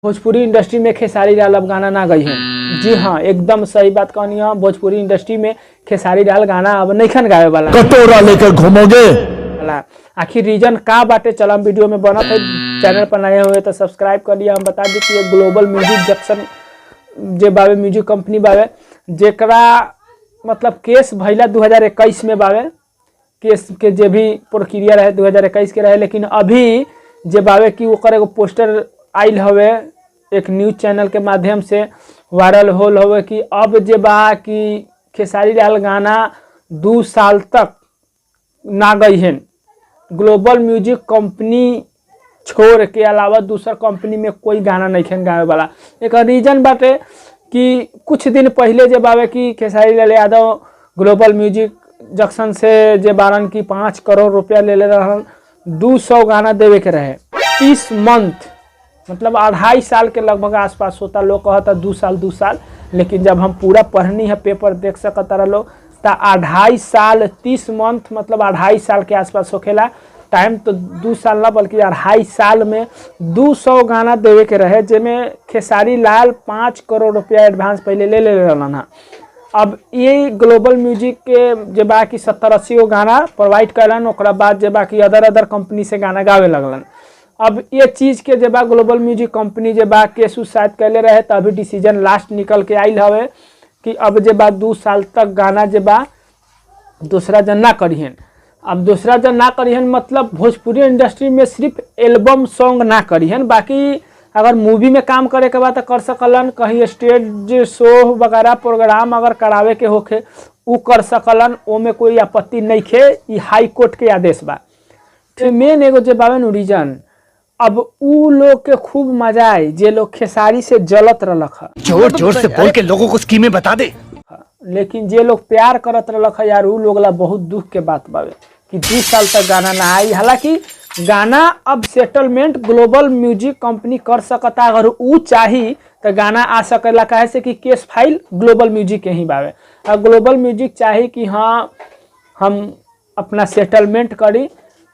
Bhojpuri industry में खेसारी लाल अब गाना ना गई है। जी हाँ, एकदम सही बात कहनी है। भोजपुरी इंडस्ट्री में खेसारी लाल गाना अब नहीं खन गावे वाला। कटोरा लेकर घूमोगे। आखिर रीजन का बाटे, चल हम वीडियो में बना थे। चैनल पर नए हुए तो सब्सक्राइब कर लिया। हम बता दी कि ये ग्लोबल म्यूजिक जंक्शन जे बावे म्यूजिक कंपनी बावे, जेकरा मतलब केस भैला 2021 में बावे। केस के जे भी प्रक्रिया रहे 2021 के रहे, लेकिन अभी जे बावे कि ओकर एगो पोस्टर आइल हवे एक न्यूज चैनल के माध्यम से वायरल होल हवे कि अब जे बा कि खेसारी लाल गाना 2 साल तक ना गई है। ग्लोबल म्यूजिक कंपनी छोड़ के अलावा दूसर कंपनी में कोई गाना नहीं खेन गावे वाला। एक रीजन बाटे कि कुछ दिन पहले जे बावे कि Khesari Lal Yadav global music junction से जे बारन की 5 करोड़ रुपया ले रहन, 200 गाना देवे के रहे 30 मंथ, मतलब 2.5 साल के लगभग आसपास होता। लोग कहता 2 साल, लेकिन जब हम पूरा पढ़नी है पेपर देख सकता लोग तो 2.5 साल 30 मंथ मतलब 2.5 साल के आसपास होखेला। टाइम तो 2 साल ना बल्कि 2.5 साल में 200 गाना देवे के रहे, जिसमें खेसारी लाल 5 करोड़ रुपया एडवांस पहले ले रहन है। अब ये ग्लोबल म्यूजिक के जे बा कि 70-80 गो गाना प्रोवाइड करलन, ओकरा बाद जे बा कि अदर कंपनी से गाना गावे लगलन। अब ये चीज़ के जे बा ग्लोबल म्यूजिक कंपनी जे बा केस शायद कैले रहे, तो अभी डिसीजन लास्ट निकल के आइल हवे कि अब जे बा 2 साल तक गाना जे बा दूसरा जन ना करिहन। अब दूसरा जन ना करिहन मतलब भोजपुरी इंडस्ट्री में सिर्फ एल्बम सॉन्ग ना करिहन, बाकी अगर मूवी में काम करे के बाद तो कर सकलन, कहीं स्टेज शो वगैरह प्रोग्राम अगर करावे के होखे उ कर सकलन, ओमे कोई आपत्ति नहीं खे। ई हाई कोर्ट के आदेश बा। मेन एगो जे बावे नु रीजन, अब उ लोग के खूब मजा आए जे लोग खेसारी से जलत रहलक है। जोर जोर से बोल के लोगों को स्कीमें बता दे। लेकिन जे लोग प्यार करत रहलक है यार, उ लोग ला बहुत दुख के बात बावे कि 2 साल तक गाना ना आई। हालांकि गाना अब सेटलमेंट ग्लोबल म्यूजिक कंपनी कर सकता, अगर उ चाही तो गाना आ सकेला। काहे से कि केस फाइल ग्लोबल म्यूजिक के ही बावे। और ग्लोबल म्यूजिक चाही कि हाँ हम अपना सेटलमेंट करी,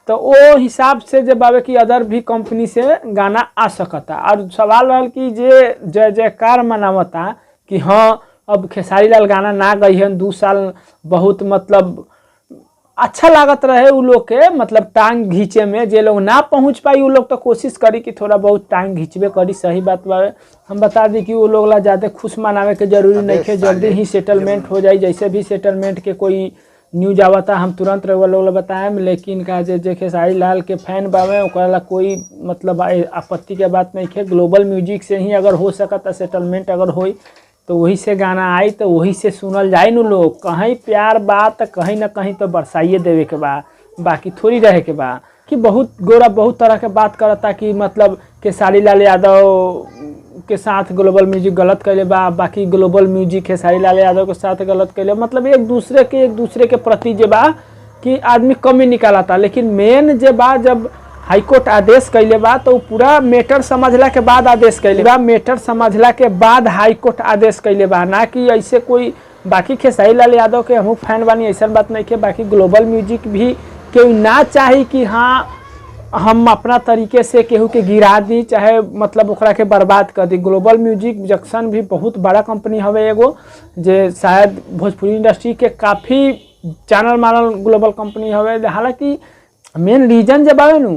तो वो हिसाब से जब बावे कि अदर भी कंपनी से गाना आ सकता। और सवाल रहल कि जे जय जयकार मनावता कि हाँ अब खेसारी लाल गाना ना गई है 2 साल, बहुत मतलब अच्छा लागत रहे उ लोग के, मतलब टांग घींचे में। जे लोग ना पहुंच पाई उ लोग तो कोशिश करी कि थोड़ा बहुत टांग घींचबे करी, सही बात बावे। हम बता दी कि वो लोग ला ज़्यादा खुश मनावे के जरूरी नहीं है, जल्दी ही सेटलमेंट हो जाए। जैसे भी सेटलमेंट के कोई न्यूज आवता हम तुरंत रउआ लोग बताएं। लेकिन का जे खेसारी लाल के फैन बावे ओकरा ला कोई मतलब आपत्ति के बात नहीं है। ग्लोबल म्यूजिक से ही अगर हो सकता सेटलमेंट अगर होई तो वही से गाना आई, तो वही से सुनल जाए नु लोग। कहीं प्यार बात कहीं ना कहीं तो बरसाइए देवे के बा, बाकी थोड़ी रहे के बा। कि बहुत गोरा बहुत तरह के बात करता कि मतलब खेसारी लाल यादव के साथ ग्लोबल म्यूजिक गलत कैले बा, बाकी ग्लोबल म्यूजिक खेसारी लाल यादव के साथ गलत कैले। मतलब एक दूसरे के प्रति जे बा कि आदमी कमी निकालता। लेकिन मेन जे बा जब हाईकोर्ट आदेश कैले बा तो पूरा मैटर समझला के बाद आदेश कैले बा। मैटर समझला के बाद हाईकोर्ट आदेश कैले बा, ना कि ऐसे कोई। बाकी खेसारी लाल यादव के हम फैन बानी, ऐसा बात नहीं के। बाकी ग्लोबल म्यूजिक भी केहू ना चाही कि हाँ हम अपना तरीके से केहू के गिरा दी, चाहे मतलब ओकरा के बर्बाद कर दी। ग्लोबल म्यूजिक जंक्शन भी बहुत बड़ा कंपनी हवे एगो, जे शायद भोजपुरी इंडस्ट्री के काफ़ी जानल मानल ग्लोबल कंपनी हवे। हालांकि मेन रीजन जब आवे नु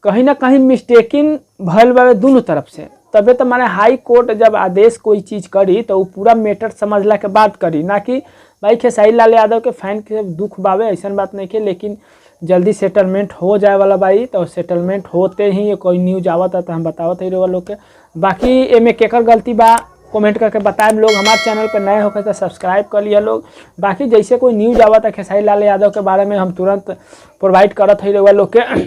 कहीं ना कहीं मिस्टेकिंग भल बावे दोनों तरफ से। तबे तो माने हाई कोर्ट जब आदेश कोई चीज़ करी तो वो पूरा मैटर समझला के बाद करी, ना कि भाई खेसारी लाल यादव के फैन के दुख बावे, ऐसा बात नहीं के। लेकिन जल्दी सेटलमेंट हो जाए वाला बाई, तो सेटलमेंट होते ही कोई न्यूज आवता तो हम बतावत ही रहे लोग के। बाकी एमे केकर गलती बा कमेंट करके बताएं लोग। हमारे चैनल पर नए होकर तो सब्सक्राइब कर लिया लोग। बाकी जैसे कोई न्यूज आवता खेसारी लाल यादव के बारे में हम तुरंत प्रोवाइड करत ही रहे लोग के।